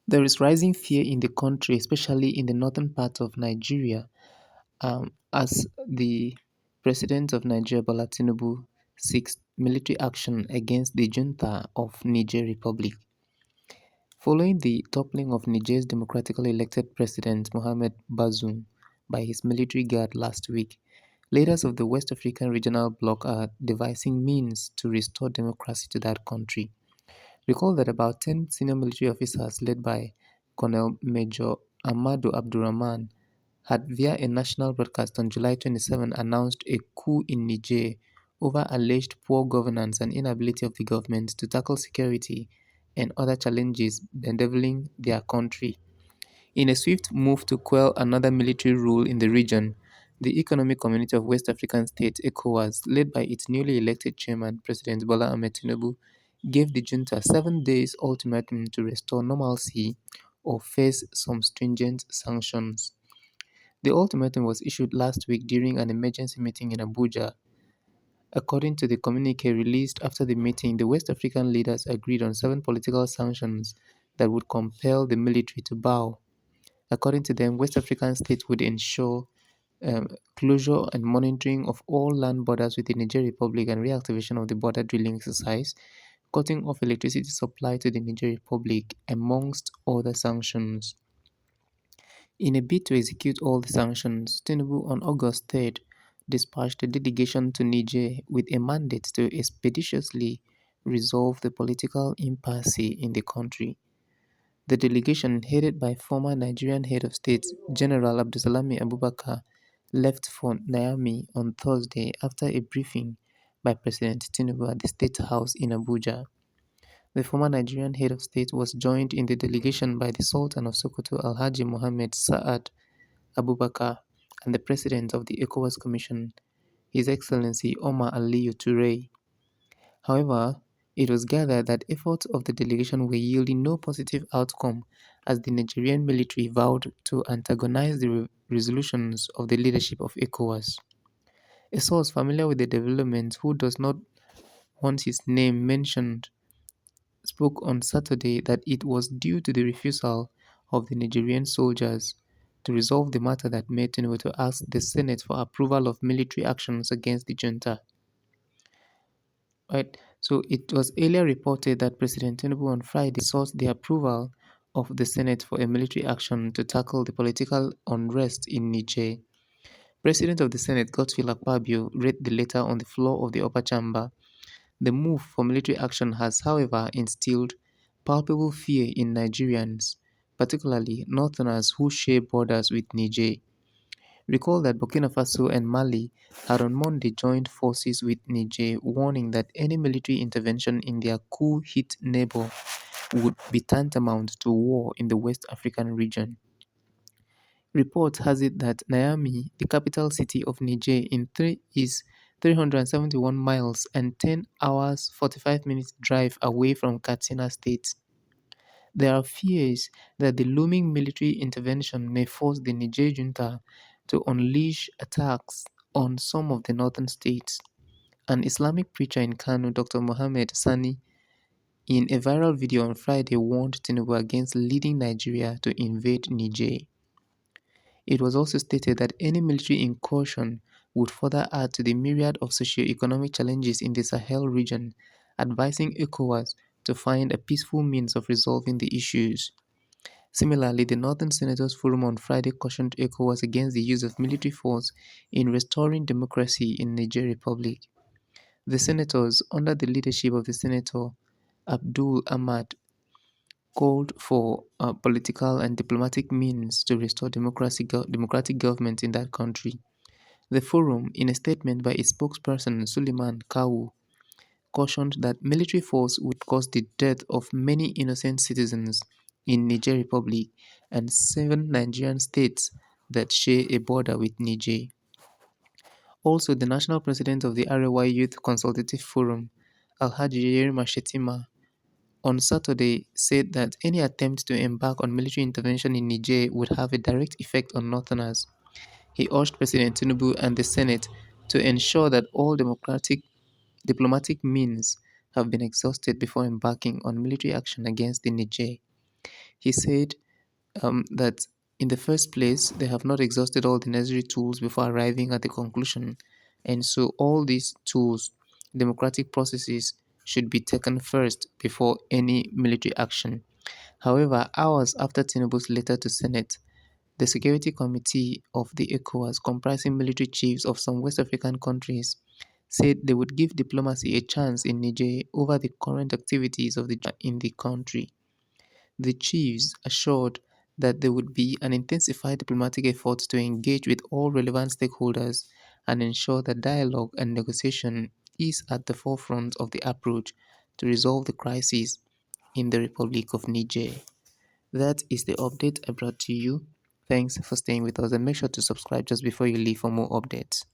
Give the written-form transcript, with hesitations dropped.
There is rising fear in the country, especially in the northern part of Nigeria, as the president of Nigeria, Bola Tinubu, seeks military action against the junta of Niger Republic. Following the toppling of Niger's democratically elected president Mohamed Bazoum by his military guard last week, leaders of the West African regional bloc are devising means to restore democracy to that country. Recall that about 10 senior military officers led by Colonel Major Amadou Abdurrahman had via a national broadcast on July 27 announced a coup in Niger over alleged poor governance and inability of the government to tackle security and other challenges bedeviling their country. In a swift move to quell another military rule in the region, the Economic Community of West African States (ECOWAS), led by its newly elected chairman, President Bola Ahmed Tinubu, gave the junta 7 days ultimatum to restore normalcy or face some stringent sanctions. The ultimatum was issued last week during an emergency meeting in Abuja. According to the communique released after the meeting, the West African leaders agreed on 7 political sanctions that would compel the military to bow. According to them, West African states would ensure closure and monitoring of all land borders with the Niger Republic and reactivation of the border drilling exercise, cutting off electricity supply to the Niger Republic, amongst other sanctions. In a bid to execute all the sanctions, Tinubu on August 3rd dispatched a delegation to Niger with a mandate to expeditiously resolve the political impasse in the country. The delegation, headed by former Nigerian head of state General Abdulsalami Abubakar, left for Niamey on Thursday after a briefing by President Tinubu at the State House in Abuja. The former Nigerian head of state was joined in the delegation by the Sultan of Sokoto Alhaji Mohammed Sa'ad Abubakar and the President of the ECOWAS Commission, His Excellency Omar Aliyu Toure. However, it was gathered that efforts of the delegation were yielding no positive outcome as the Nigerian military vowed to antagonize the resolutions of the leadership of ECOWAS. A source familiar with the developments who does not want his name mentioned spoke on Saturday that it was due to the refusal of the Nigerian soldiers to resolve the matter that made Tinubu to ask the Senate for approval of military actions against the junta. Right. So it was earlier reported that President Tinubu on Friday sought the approval of the Senate for a military action to tackle the political unrest in Niger. President of the Senate, Godswill Akpabio, read the letter on the floor of the upper chamber. The move for military action has, however, instilled palpable fear in Nigerians, particularly northerners who share borders with Niger. Recall that Burkina Faso and Mali had on Monday joined forces with Niger, warning that any military intervention in their coup-hit neighbor would be tantamount to war in the West African region. Report has it that Niamey, the capital city of Niger, is 371 miles and 10 hours 45 minutes drive away from Katsina State. There are fears that the looming military intervention may force the Niger junta to unleash attacks on some of the northern states. An Islamic preacher in Kano, Dr. Mohammed Sani, in a viral video on Friday warned Tinubu against leading Nigeria to invade Niger. It was also stated that any military incursion would further add to the myriad of socio-economic challenges in the Sahel region, advising ECOWAS to find a peaceful means of resolving the issues. Similarly, the Northern Senators Forum on Friday cautioned ECOWAS against the use of military force in restoring democracy in Niger Republic. The senators, under the leadership of the Senator Abdul Ahmad, called for political and diplomatic means to restore democratic government in that country. The forum, in a statement by its spokesperson Suleiman Kawu, cautioned that military force would cause the death of many innocent citizens in Niger Republic and 7 Nigerian states that share a border with Niger. Also, the national president of the Arewa Youth Consultative Forum, Alhaji Yerima Shetima, on Saturday said that any attempt to embark on military intervention in Niger would have a direct effect on northerners. He urged President Tinubu and the Senate to ensure that all diplomatic means have been exhausted before embarking on military action against the Niger. He said that in the first place, they have not exhausted all the necessary tools before arriving at the conclusion. And so, all these tools, democratic processes, should be taken first before any military action. However, hours after Tinubu's letter to Senate, the Security Committee of the ECOWAS, comprising military chiefs of some West African countries, said they would give diplomacy a chance in Niger over the current activities of the in the country. The chiefs assured that there would be an intensified diplomatic effort to engage with all relevant stakeholders and ensure that dialogue and negotiation is at the forefront of the approach to resolve the crisis in the Republic of Niger. That is the update I brought to you. Thanks for staying with us and make sure to subscribe just before you leave for more updates.